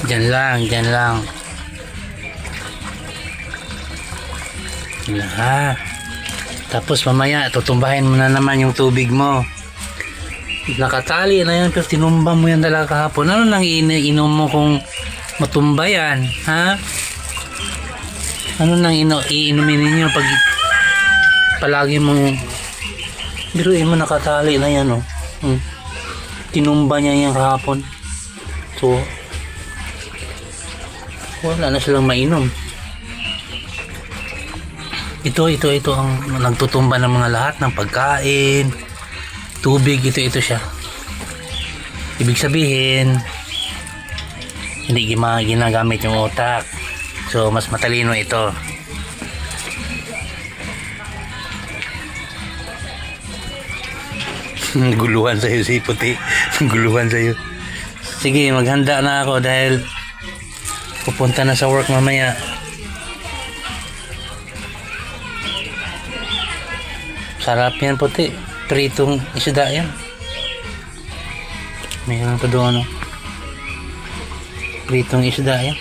Diyan lang, diyan lang. Ha. Tapos mamaya tutumbahin mo na naman yung tubig mo. Nakatali na yan pero tinumba mo yan talaga kahapon. Ano nang iinom mo kung matumba yan? Ha? Ano nang iinumin ninyo pag palagi mong biruin mo nakatali na yan, oh. Tinumba niya yan kahapon. So wala na silang mainom. Ito ang nagtutumba ng mga lahat ng pagkain, tubig, ito siya. Ibig sabihin hindi ginagamit yung utak. So mas matalino ito. Guluhan sa'yo si puti. Guluhan sa'yo. Sige, maghanda na ako dahil pupunta na sa work mamaya. Sarap yan puti. Pritong isda yan. Mayroon pa doon, ano. Pritong isda yan.